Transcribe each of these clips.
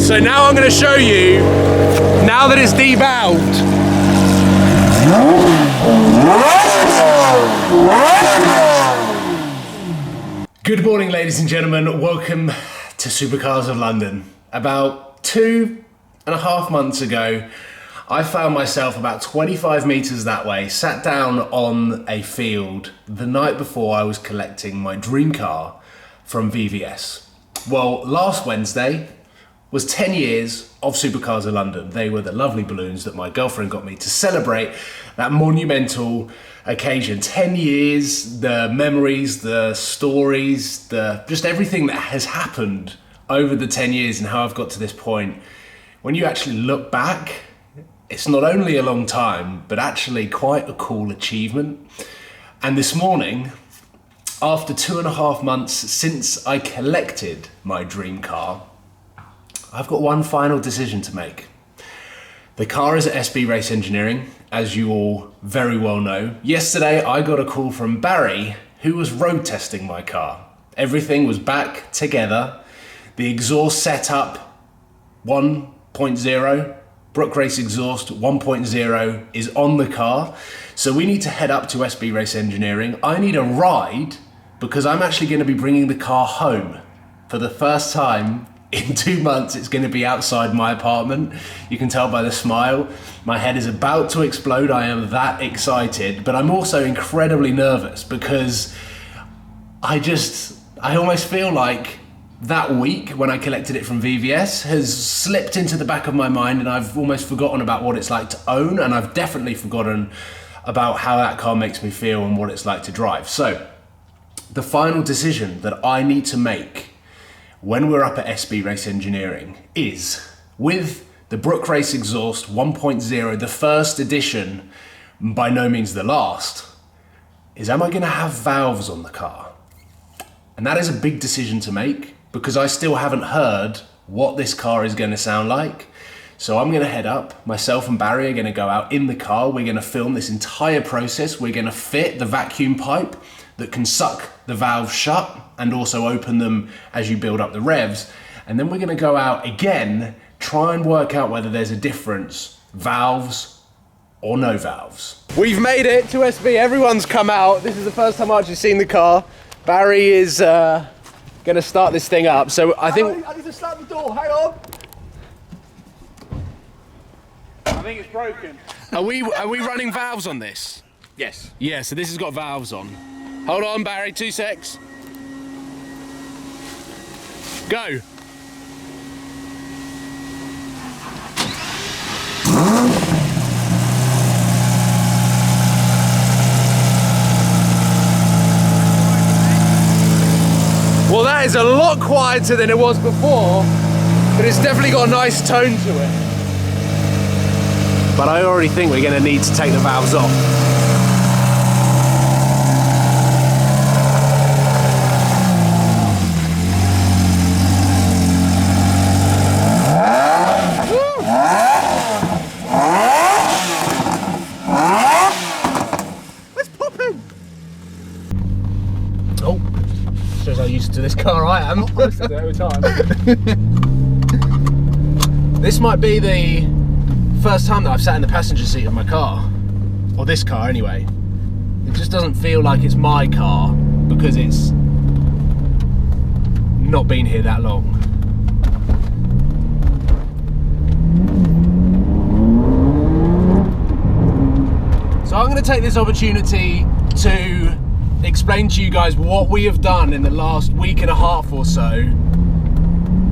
So now I'm going to show you, now that it's devalved. Good morning, ladies and gentlemen. Welcome to Supercars of London. About 2.5 months ago, I found myself about 25 meters that way, sat down on a field the night before I was collecting my dream car from VVS. Well, last Wednesday was 10 years of Supercars of London. They were the lovely balloons that my girlfriend got me to celebrate that monumental occasion. 10 years, the memories, the stories, just everything that has happened over the 10 years and how I've got to this point. When you actually look back, it's not only a long time, but actually quite a cool achievement. And this morning, after 2.5 months since I collected my dream car, I've got one final decision to make. The car is at SB Race Engineering, as you all very well know. Yesterday, I got a call from Barry, who was road testing my car. Everything was back together. The exhaust setup 1.0, Brook Race exhaust 1.0 is on the car. So we need to head up to SB Race Engineering. I need a ride because I'm actually going to be bringing the car home for the first time. In 2 months, it's going to be outside my apartment. You can tell by the smile. My head is about to explode. I am that excited, but I'm also incredibly nervous because I almost feel like that week when I collected it from VVS has slipped into the back of my mind and I've almost forgotten about what it's like to own, and I've definitely forgotten about how that car makes me feel and what it's like to drive. So the final decision that I need to make when we're up at SB Race Engineering is, with the Brook Race exhaust 1.0, the first edition, by no means the last, is am I going to have valves on the car? And that is a big decision to make because I still haven't heard what this car is going to sound like. So I'm going to head up, myself and Barry are going to go out in the car, we're going to film this entire process, we're going to fit the vacuum pipe that can suck the valves shut and also open them as you build up the revs. And then we're going to go out again, try and work out whether there's a difference, valves or no valves. We've made it to SB, everyone's come out. This is the first time I've actually seen the car. Barry is going to start this thing up. So I think... I need to slam the door, hang on. I think it's broken. Are we running valves on this? Yes. Yeah, so this has got valves on. Hold on, Barry, 2 secs. Go. Well, that is a lot quieter than it was before, but it's definitely got a nice tone to it. But I already think we're going to need to take the valves off. How used to this car I am. Every time. This might be the first time that I've sat in the passenger seat of my car, or this car anyway. It just doesn't feel like it's my car because it's not been here that long. So I'm going to take this opportunity to explain to you guys what we have done in the last week and a half or so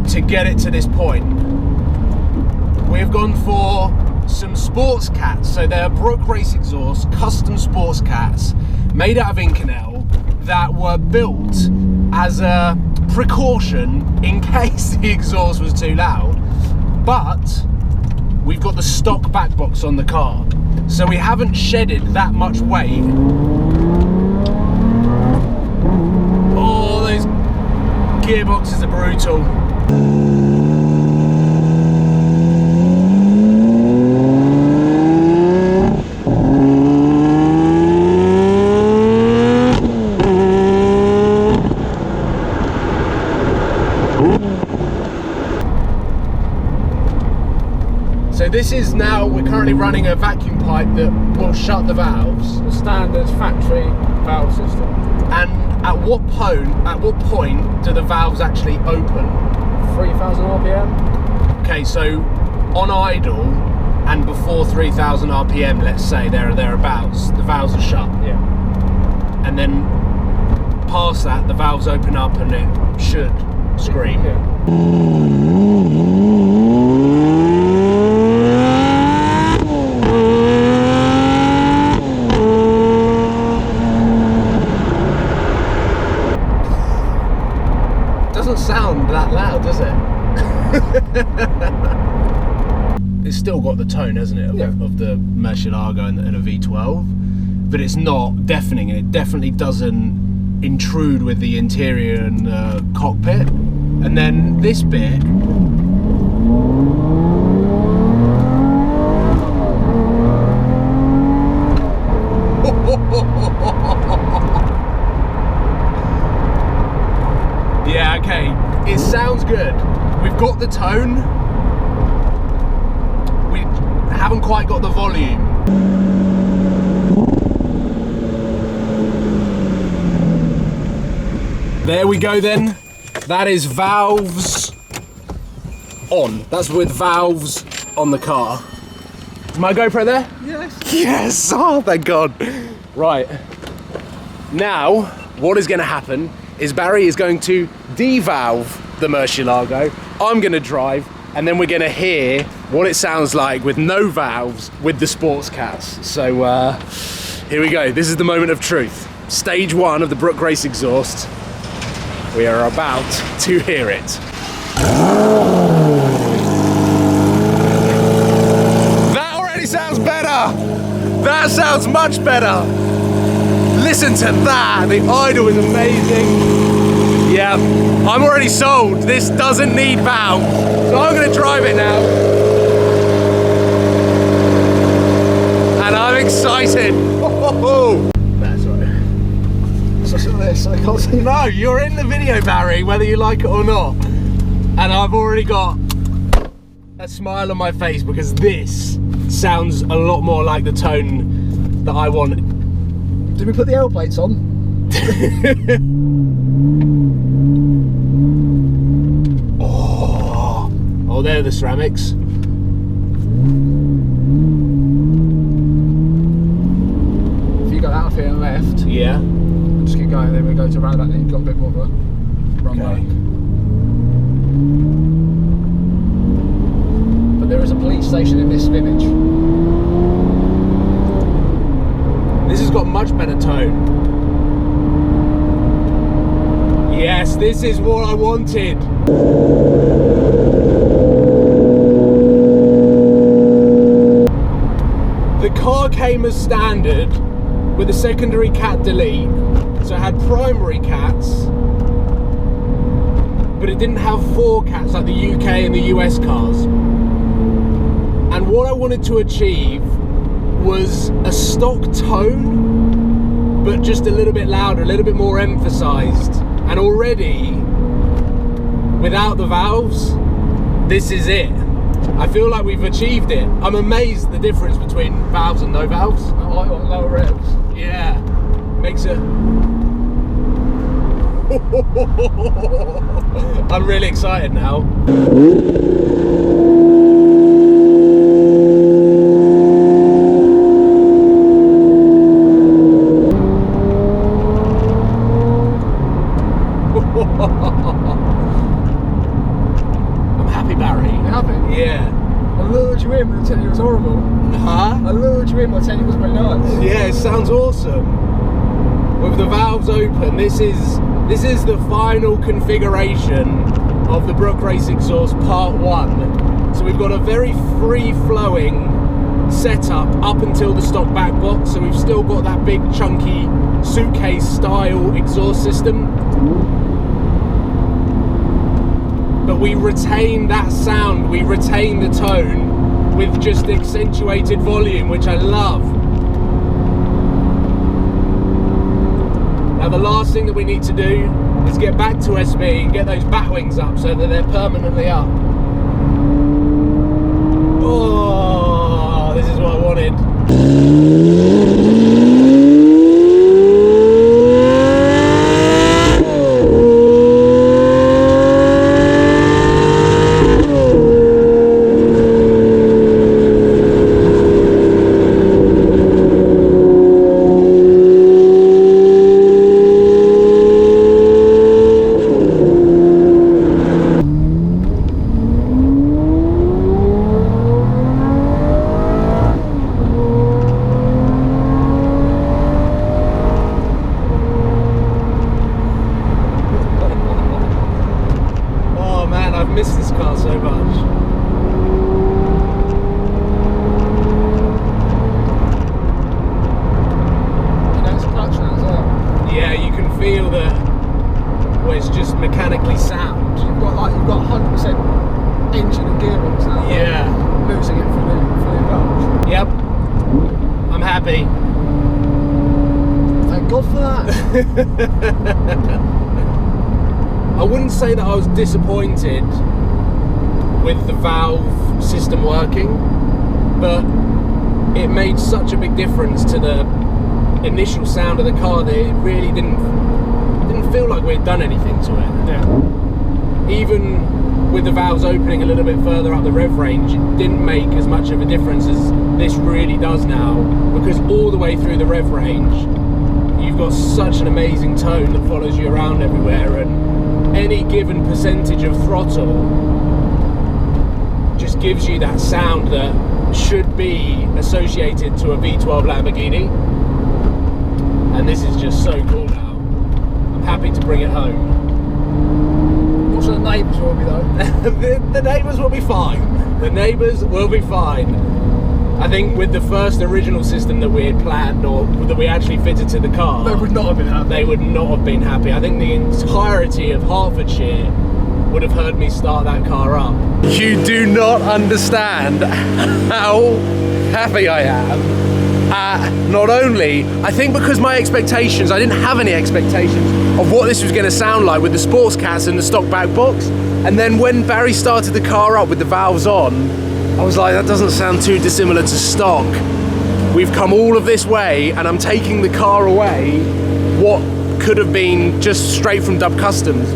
to get it to this point. We've gone for some sports cats, so they're Brook Race exhaust, custom sports cats made out of Inconel that were built as a precaution in case the exhaust was too loud. But we've got the stock back box on the car, so we haven't shedded that much weight. Gearboxes are brutal. So this is now, we're currently running a vacuum pipe that will shut the valves. The standard factory valve system. And at what point do the valves actually open? 3,000 RPM. Okay, so on idle and before 3,000 RPM, let's say, there or thereabouts, the valves are shut. Yeah. And then past that, the valves open up and it should scream. Yeah. Doesn't sound that loud, does it? It's still got the tone, hasn't it, of the Murcielago and a V12, but it's not deafening, and it definitely doesn't intrude with the interior and cockpit. And then this bit, yeah, okay, it sounds good. We've got the tone, we haven't quite got the volume. There we go then. That is valves on. That's with valves on the car. Is my GoPro there? Yes. Yes! Oh, thank God. Right. Now, what is going to happen is Barry is going to devalve the Murcielago. I'm going to drive, and then we're going to hear what it sounds like with no valves with the sports cats. So here we go. This is the moment of truth. Stage 1 of the Brook Race exhaust. We are about to hear it. That already sounds better. That sounds much better. Listen to that. The idle is amazing. Yeah, I'm already sold. This doesn't need valves. So I'm going to drive it now. And I'm excited. That's all right. This, I can't see. No, you're in the video, Barry, whether you like it or not. And I've already got a smile on my face because this sounds a lot more like the tone that I want. Did we put the L plates on? Oh, there are the ceramics. If you go out here and left, Yeah. just keep going, then we go to roundabout, then you've got a bit more of a runway. Okay. But there is a police station in this image. This has got much better tone. Yes, this is what I wanted. The car came as standard with a secondary cat delete, so it had primary cats, but it didn't have 4 cats like the UK and the US cars. And what I wanted to achieve was a stock tone, but just a little bit louder, a little bit more emphasized. And already, without the valves, this is it. I feel like we've achieved it. I'm amazed at the difference between valves and no valves. I like lower revs. Yeah, makes it. I'm really excited now. I'm happy, Barry. You happy? Yeah. I lured you in, but I tell you it was horrible. Huh? I lured you in, but I tell you it was very nice. Yeah, it sounds awesome. With the valves open, this is the final configuration of the Brook Race exhaust part 1. So we've got a very free-flowing setup up until the stock back box. So we've still got that big chunky suitcase style exhaust system. But we retain that sound, we retain the tone with just accentuated volume, which I love. Now the last thing that we need to do is get back to SB and get those bat wings up so that they're permanently up. Oh. much. You know, it's clutch now as well. Yeah, you can feel that where it's just mechanically sound. You've got 100% engine and gearbox now. Yeah. Losing it for the clutch. Yep. I'm happy. Thank God for that. I wouldn't say that I was disappointed with the valve system working, but it made such a big difference to the initial sound of the car that it really didn't feel like we had done anything to it. Yeah. Even with the valves opening a little bit further up the rev range, it didn't make as much of a difference as this really does now, because all the way through the rev range you've got such an amazing tone that follows you around everywhere, and any given percentage of throttle just gives you that sound that should be associated to a V12 Lamborghini, and this is just so cool now. I'm happy to bring it home. Also, the neighbours will be though. The neighbours will be fine. The neighbours will be fine. I think with the first original system that we had planned, or that we actually fitted to the car, They would not have been happy. they would not have been happy. I think the entirety of Hertfordshire would have heard me start that car up. You do not understand how happy I am. Not only, I think because my expectations, I didn't have any expectations of what this was going to sound like with the sports cats and the stock back box. And then when Barry started the car up with the valves on, I was like, that doesn't sound too dissimilar to stock. We've come all of this way and I'm taking the car away what could have been just straight from Dub Customs.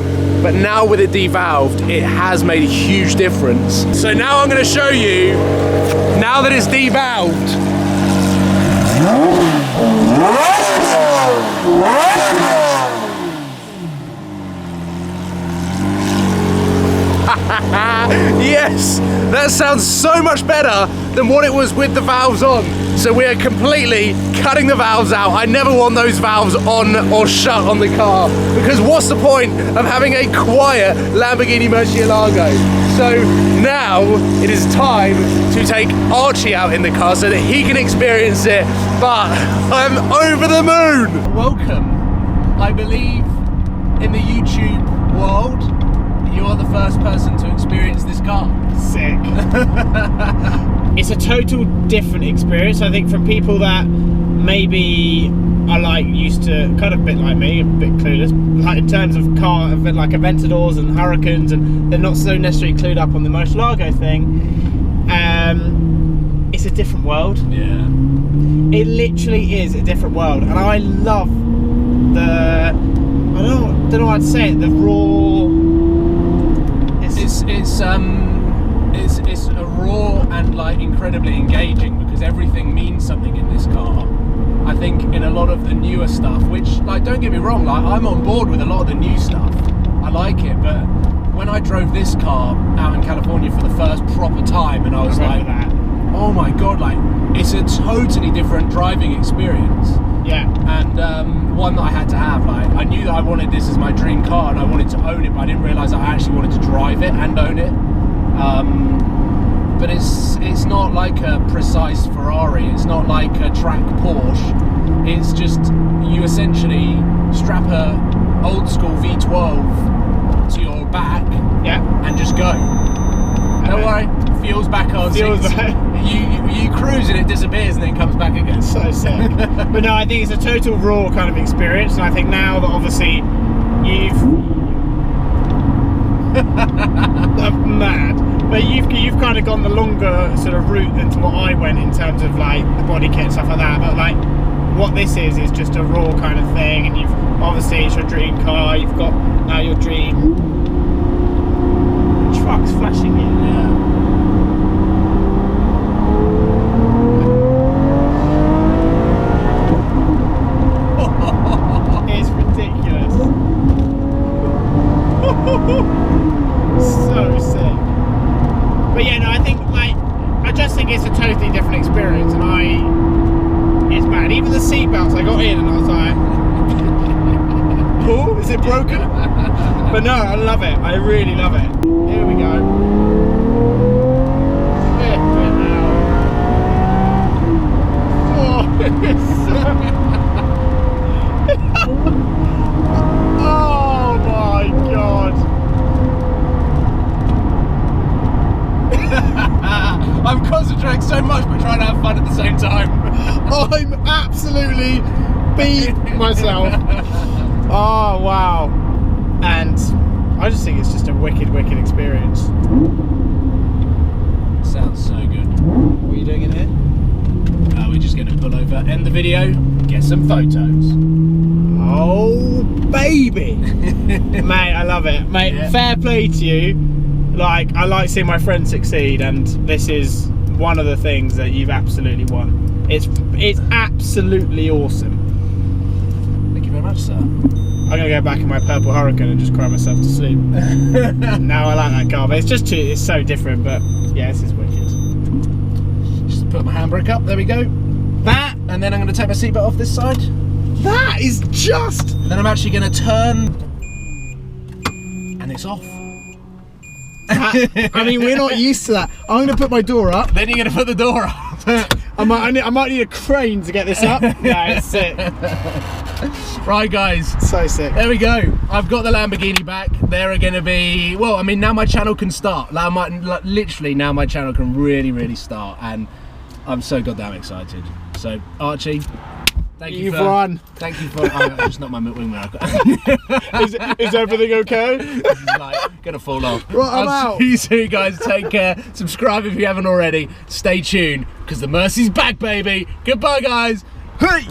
But now with it devalved, it has made a huge difference. So now I'm going to show you, now that it's devalved, yes, that sounds so much better than what it was with the valves on. So we are completely cutting the valves out. I never want those valves on or shut on the car, because what's the point of having a quiet Lamborghini Murcielago? So now it is time to take Archie out in the car so that he can experience it, but I'm over the moon. Welcome, I believe, in the YouTube world. You are the first person to experience this car. Sick. It's a total different experience, I think, from people that maybe are like used to, kind of a bit like me, a bit clueless, like in terms of car, like Aventadors and Hurricanes, and they're not so necessarily clued up on the Murcielago thing. It's a different world. Yeah. It literally is a different world, and I love the, I don't know how to say it, the raw. It's a raw and like incredibly engaging, because everything means something in this car. I think in a lot of the newer stuff, which, like, don't get me wrong, like, I'm on board with a lot of the new stuff. I like it, but when I drove this car out in California for the first proper time, and I was like, oh my god, like, it's a totally different driving experience. Yeah. And one that I had to have. Like, I knew that I wanted this as my dream car and I wanted to own it, but I didn't realise I actually wanted to drive it and own it. But it's not like a precise Ferrari, it's not like a track Porsche. It's just, you essentially strap a old school V12 to your back, Yeah. and just go. Don't worry, fuel's back on. Fuel's back. You cruise and it disappears and then comes back again. So sick. But no, I think it's a total raw kind of experience, and I think now that obviously you've I'm mad, but you've kind of gone the longer sort of route into what I went in terms of like the body kit and stuff like that. But like what this is just a raw kind of thing, and you've obviously, it's your dream car. You've got now your dream trucks flashing in. Yeah. It's ridiculous. So sick. But yeah, no, I think I just think it's a totally different experience, and it's mad. Even the seatbelts, I got in and I was like, cool, is it broken? But no, I love it. I really love it. Here we go. I'm concentrating so much but trying to have fun at the same time. I'm absolutely beat myself. Oh wow. And I just think it's just a wicked experience. Sounds so good. What are you doing in here? We're just going to pull over, end the video, get some photos. Oh baby. Mate, I love it. Mate, Yeah. fair play to you. Like, I like seeing my friends succeed, and this is one of the things that you've absolutely won. It's absolutely awesome. Thank you very much, sir. I'm gonna go back in my purple Hurricane and just cry myself to sleep. Now I like that car, but it's so different. But yeah, this is wicked. Just put my handbrake up, there we go. That, and then I'm going to take my seatbelt off this side. That is just. Then I'm actually going to turn, and it's off. I mean, we're not used to that. I'm gonna put my door up. Then you're going to put the door up. I might need a crane to get this up. Yeah, it's sick. Right, guys. So sick. There we go. I've got the Lamborghini back. They're going to be, well, I mean, now my channel can start. Literally, now my channel can really start, and I'm so goddamn excited. So, Archie, thank you. You've won. Thank you for. Oh, it's not my wingman. Is everything okay? This is like gonna fall off. Right, I'm I'll out. see you soon, guys. Take care. Subscribe if you haven't already. Stay tuned, because the Mercy's back, baby. Goodbye, guys. Hey.